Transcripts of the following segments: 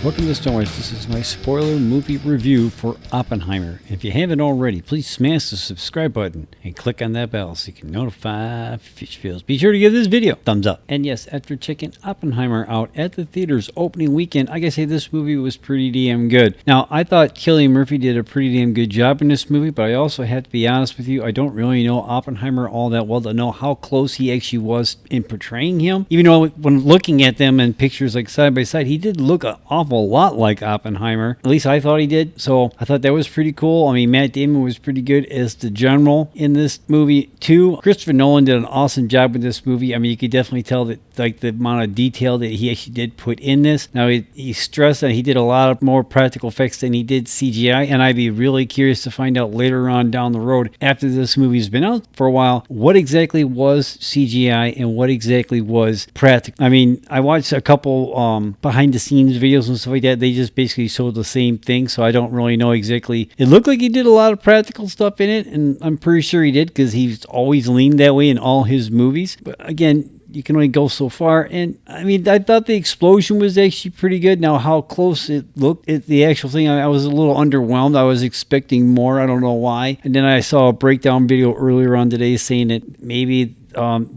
Welcome to Stonewatch. This is my spoiler movie review for Oppenheimer. If you haven't already, please smash the subscribe button and click on that bell so you can notify future videos. Be sure to give this video a thumbs up. And yes, after checking Oppenheimer out at the theaters opening weekend, I gotta say this movie was pretty damn good. Now, I thought Cillian Murphy did a pretty damn good job in this movie, but I also have to be honest with you, I don't really know Oppenheimer all that well to know how close he actually was in portraying him. Even though when looking at them in pictures like side by side, he did look an awful lot like Oppenheimer. At least I thought he did. So I thought that was pretty cool. I mean, Matt Damon was pretty good as the general in this movie too. Christopher Nolan did an awesome job with this movie. I mean, you could definitely tell that like the amount of detail that he actually did put in this. Now he stressed that he did a lot of more practical effects than he did CGI, and I'd be really curious to find out later on down the road after this movie's been out for a while what exactly was CGI and what exactly was practical. I mean, I watched a couple behind the scenes videos and stuff like that. They just basically showed the same thing, so I don't really know exactly. It looked like he did a lot of practical stuff in it, and I'm pretty sure he did because he's always leaned that way in all his movies. But again, you can only go so far. And I mean, I thought the explosion was actually pretty good. Now, how close it looked at the actual thing, I was a little underwhelmed. I was expecting more. I don't know why. And then I saw a breakdown video earlier on today saying that maybe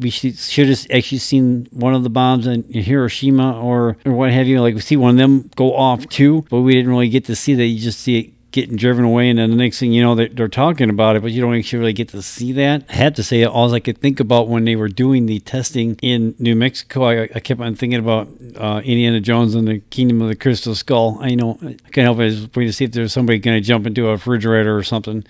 we should have actually seen one of the bombs in Hiroshima or what have you. Like, we see one of them go off too, but we didn't really get to see that. You just see it getting driven away, and then the next thing you know, they're talking about it, but you don't actually really get to see that. I have to say, all I could think about when they were doing the testing in New Mexico, I kept on thinking about Indiana Jones and the Kingdom of the Crystal Skull. I know, I can't help it. I was waiting to see if there's somebody going to jump into a refrigerator or something.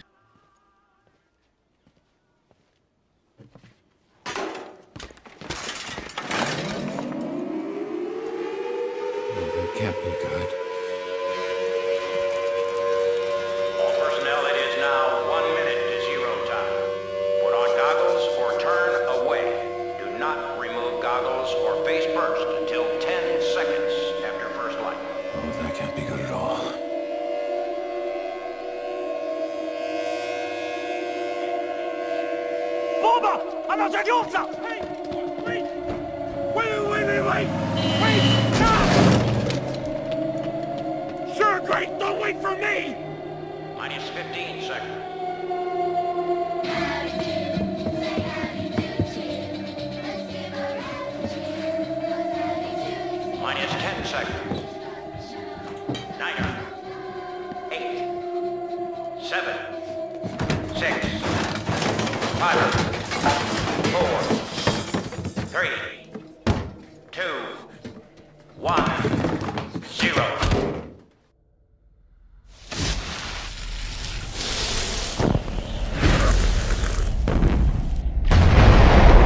That can't be good. All personnel, it is now 1 minute to zero time. Put on goggles or turn away. Do not remove goggles or face first until 10 seconds after first light. Oh, that can't be good at all. Bomba! Alla giaggiuzza! Wait! Wait! Stop! Sure, great! Don't wait for me! Minus 15 seconds. Minus 10 seconds. 9, 8, 7, 6, 5, 4, 3, 2, 1, 0.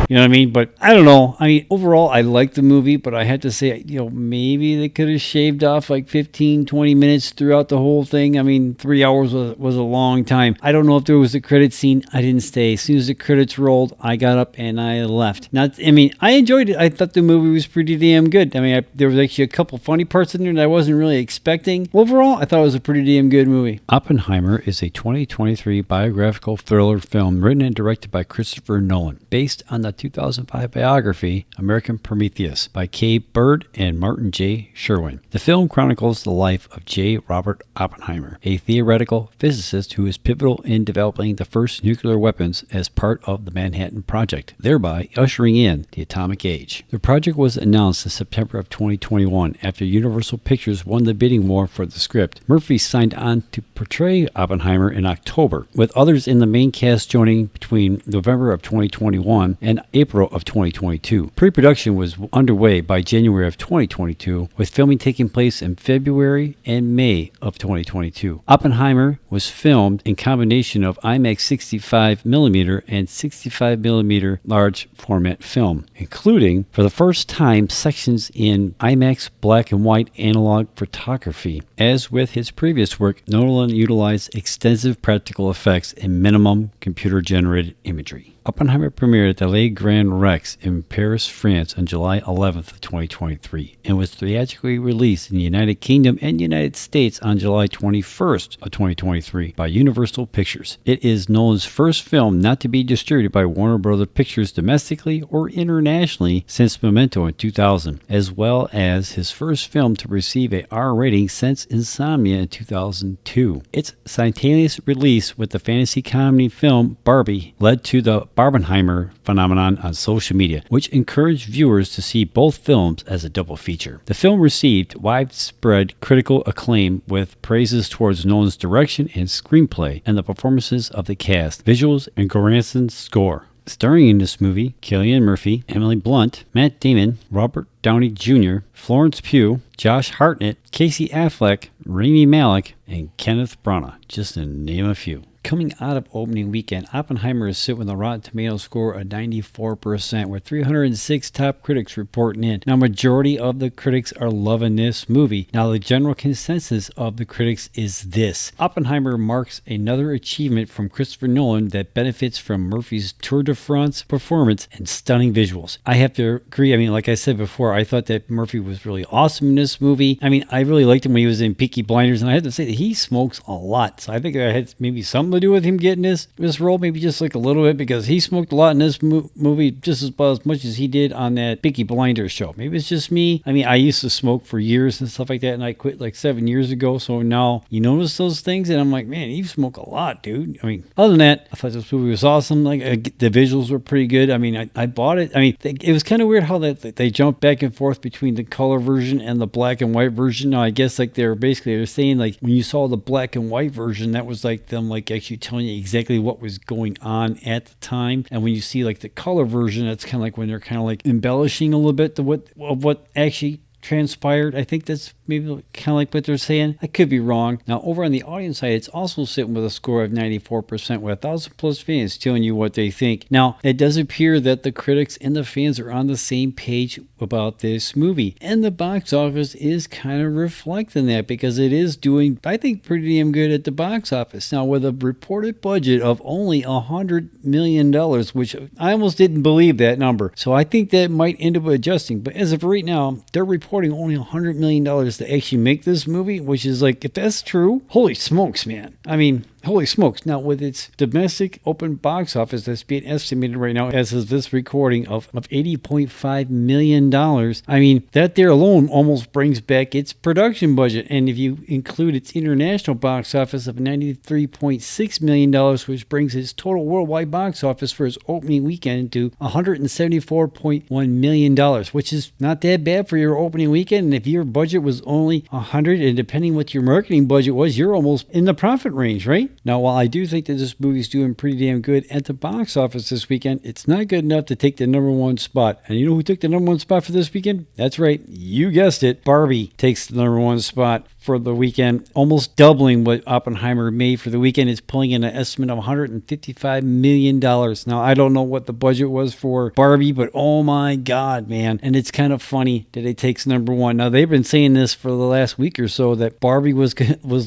You know what I mean? But I don't know. I mean, overall, I liked the movie, but I had to say, maybe they could have shaved off like 15, 20 minutes throughout the whole thing. I mean, 3 hours was a long time. I don't know if there was a credit scene. I didn't stay. As soon as the credits rolled, I got up and I left. I enjoyed it. I thought the movie was pretty damn good. I mean, there was actually a couple funny parts in there that I wasn't really expecting. Overall, I thought it was a pretty damn good movie. Oppenheimer is a 2023 biographical thriller film written and directed by Christopher Nolan, based on the 2005 biography American Prometheus by Kay Bird and Martin J. Sherwin. The film chronicles the life of J. Robert Oppenheimer, a theoretical physicist who was pivotal in developing the first nuclear weapons as part of the Manhattan Project, thereby ushering in the atomic age. The project was announced in September of 2021 after Universal Pictures won the bidding war for the script. Murphy signed on to portray Oppenheimer in October, with others in the main cast joining between November of 2021 and April of 2022. Pre-production was underway by January of 2022, with filming taking place in February and May of 2022. Oppenheimer was filmed in combination of IMAX 65mm and 65mm large format film, including, for the first time, sections in IMAX black and white analog photography. As with his previous work, Nolan utilized extensive practical effects and minimum computer-generated imagery. Oppenheimer premiered at the Le Grand Rex in Paris, France on July 11th of 2023 and was theatrically released in the United Kingdom and United States on July 21st of 2023 by Universal Pictures. It is Nolan's first film not to be distributed by Warner Bros. Pictures domestically or internationally since Memento in 2000, as well as his first film to receive a R rating since Insomnia in 2002. Its simultaneous release with the fantasy comedy film Barbie led to the Barbenheimer phenomenon on social media, which encouraged viewers to see both films as a double feature. The film received widespread critical acclaim with praises towards Nolan's direction and screenplay and the performances of the cast, visuals, and Goranson's score. Starring in this movie, Cillian Murphy, Emily Blunt, Matt Damon, Robert Downey Jr., Florence Pugh, Josh Hartnett, Casey Affleck, Rami Malek, and Kenneth Branagh, just to name a few. Coming out of opening weekend, Oppenheimer is sitting with a Rotten Tomatoes score of 94%, with 306 top critics reporting in. Now, majority of the critics are loving this movie. Now, the general consensus of the critics is this. Oppenheimer marks another achievement from Christopher Nolan that benefits from Murphy's tour de France performance and stunning visuals. I have to agree. I mean, like I said before, I thought that Murphy was really awesome in this movie. I mean, I really liked him when he was in Peaky Blinders, and I have to say that he smokes a lot. So I think I had maybe something to do with him getting this role, maybe just like a little bit, because he smoked a lot in this movie, just about as much as he did on that Peaky Blinders show. Maybe it's just me. I mean, I used to smoke for years and stuff like that, and I quit like 7 years ago. So now you notice those things, and I'm like, man, you smoke a lot, dude. I mean, other than that, I thought this movie was awesome. Like the visuals were pretty good. I mean, I bought it. I mean, it was kind of weird how they jumped back and forth between the color version and the black and white version. Now, I guess like they're saying like when you saw the black and white version, that was like them like actually telling you exactly what was going on at the time. And when you see like the color version, that's kind of like when they're kind of like embellishing a little bit to what actually transpired. I think that's maybe kind of like what they're saying. I could be wrong. Now, over on the audience side, it's also sitting with a score of 94% with 1,000 plus fans telling you what they think. Now, it does appear that the critics and the fans are on the same page about this movie, and the box office is kind of reflecting that because it is doing, I think, pretty damn good at the box office. Now, with a reported budget of only $100 million, which I almost didn't believe that number. So I think that might end up adjusting. But as of right now, they're reporting only $100 million to actually make this movie, which is like, if that's true, holy smokes, man. I mean, holy smokes. Now, with its domestic open box office that's being estimated right now as of this recording of $80.5 million, I mean, that there alone almost brings back its production budget. And if you include its international box office of $93.6 million, which brings its total worldwide box office for its opening weekend to $174.1 million, which is not that bad for your opening weekend. And if your budget was only $100, and depending what your marketing budget was, you're almost in the profit range, right? Now, while I do think that this movie's doing pretty damn good at the box office this weekend, it's not good enough to take the #1 spot. And you know who took the #1 spot for this weekend? That's right, you guessed it. Barbie takes the #1 spot for the weekend, almost doubling what Oppenheimer made for the weekend. It's pulling in an estimate of $155 million. Now, I don't know what the budget was for Barbie, but oh my God, man. And it's kind of funny that it takes #1. Now, they've been saying this for the last week or so, that Barbie was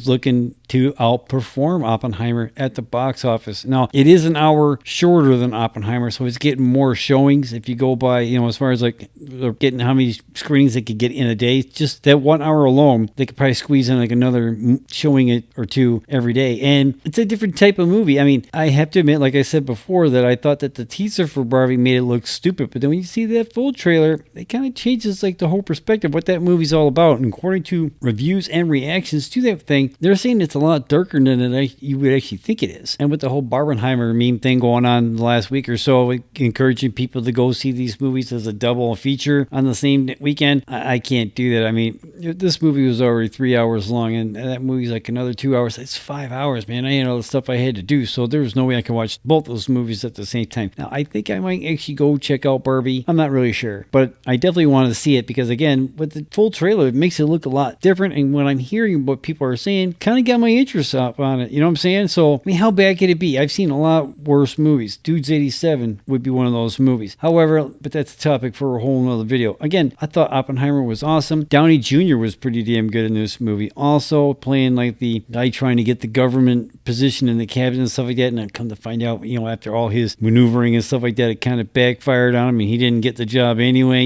looking to outperform Oppenheimer at the box office. Now, it is an hour shorter than Oppenheimer, so it's getting more showings. If you go by, as far as like they're getting how many screenings they could get in a day, just that 1 hour alone, they could probably squeeze in like another showing or two every day. And it's a different type of movie. I mean, I have to admit, like I said before, that I thought that the teaser for Barbie made it look stupid, but then when you see that full trailer, it kind of changes like the whole perspective what that movie's all about. And according to reviews and reactions to that thing, they're saying it's a lot darker than you would actually think it is. And with the whole Barbenheimer meme thing going on the last week or so, encouraging people to go see these movies as a double feature on the same weekend, I can't do that. I mean, this movie was already 3 hours long, and that movie's like another 2 hours. It's 5 hours, man. I had all the stuff I had to do, so there was no way I could watch both those movies at the same time. Now, I think I might actually go check out Barbie. I'm not really sure, but I definitely wanted to see it because, again, with the full trailer, it makes it look a lot different, and when I'm hearing what people are saying, kind of got my interest up on it. You know what I'm saying? So, I mean, how bad could it be? I've seen a lot worse movies. Dude's 87 would be one of those movies. However, but that's a topic for a whole nother video. Again, I thought Oppenheimer was awesome. Downey Jr. was pretty damn good in this movie. Also playing like the guy trying to get the government position in the cabinet and stuff like that. And I come to find out, after all his maneuvering and stuff like that, it kind of backfired on him and he didn't get the job anyway,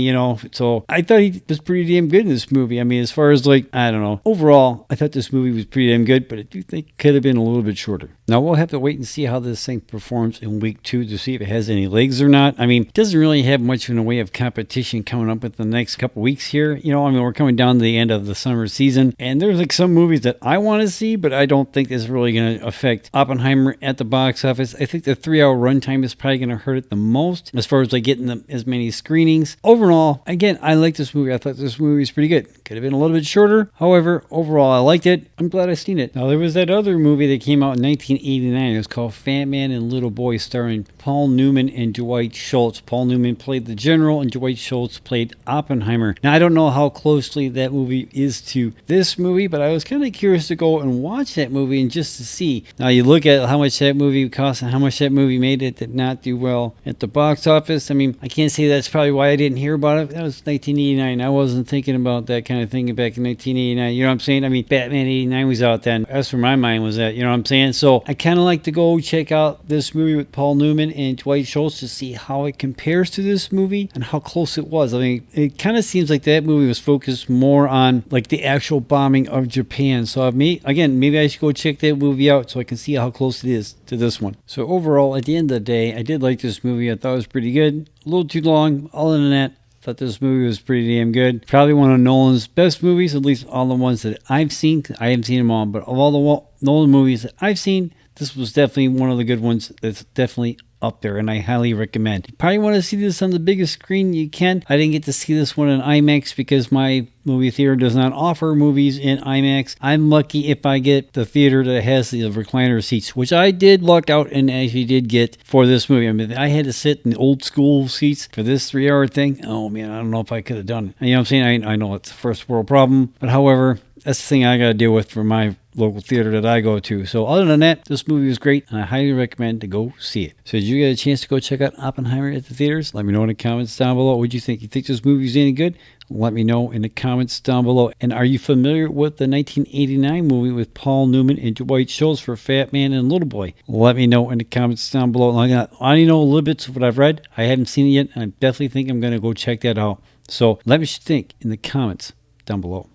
So I thought he was pretty damn good in this movie. I mean, as far as I don't know. Overall, I thought this movie was pretty damn good, but I do think it could have been a little bit shorter. Now we'll have to wait and see how this thing performs in week 2 to see if it has any legs or not. I mean, it doesn't really have much in the way of competition coming up with the next couple weeks here. We're coming down to the end of the summer season, and there's some movies that I want to see, but I don't think it's really going to affect Oppenheimer at the box office. I think the 3-hour runtime is probably going to hurt it the most as far as getting as many screenings. Overall, again, I like this movie. I thought this movie was pretty good. Could have been a little bit shorter. However, overall, I liked it. I'm glad I seen it. Now, there was that other movie that came out in 1989. It was called Fat Man and Little Boy, starring Paul Newman and Dwight Schultz. Paul Newman played the general, and Dwight Schultz played Oppenheimer. Now, I don't know how closely that movie is to this movie, but I was kind of curious to go and watch that movie and just to see. Now, you look at how much that movie cost and how much that movie made. It did not do well at the box office. I mean, I can't say that's probably why I didn't hear about it. That was 1989. I wasn't thinking about that kind of thing back in 1989. You know what I'm saying? I mean, Batman 89 was out then. That's where my mind was at. You know what I'm saying? So I kind of like to go check out this movie with Paul Newman and Dwight Schultz to see how it compares to this movie and how close it was. I mean, it kind of seems like that movie was focused more on the actual bombing of Japan. So maybe I should go check that movie out so I can see how close it is to this one. So overall, at the end of the day, I did like this movie. I thought it was pretty good. A little too long. Other than that, I thought this movie was pretty damn good. Probably one of Nolan's best movies, at least all the ones that I've seen. I haven't seen them all, but of all the Nolan movies that I've seen, this was definitely one of the good ones that's definitely up there, and I highly recommend. You probably want to see this on the biggest screen you can. I didn't get to see this one in IMAX because my movie theater does not offer movies in IMAX. I'm lucky if I get the theater that has the recliner seats, which I did luck out and actually did get for this movie. I mean, I had to sit in the old school seats for this 3-hour thing. Oh man, I don't know if I could have done it. You know what I'm saying? I know it's a first world problem, but however, that's the thing I got to deal with for my local theater that I go to. So other than that, this movie was great, and I highly recommend to go see it. So did you get a chance to go check out Oppenheimer at the theaters? Let me know in the comments down below. What do you think? You think this movie is any good? Let me know in the comments down below. And are you familiar with the 1989 movie with Paul Newman and Dwight Schultz for Fat Man and Little Boy? Let me know in the comments down below. I only know a little bit of what I've read. I haven't seen it yet, and I definitely think I'm going to go check that out. So let me know what you think in the comments down below.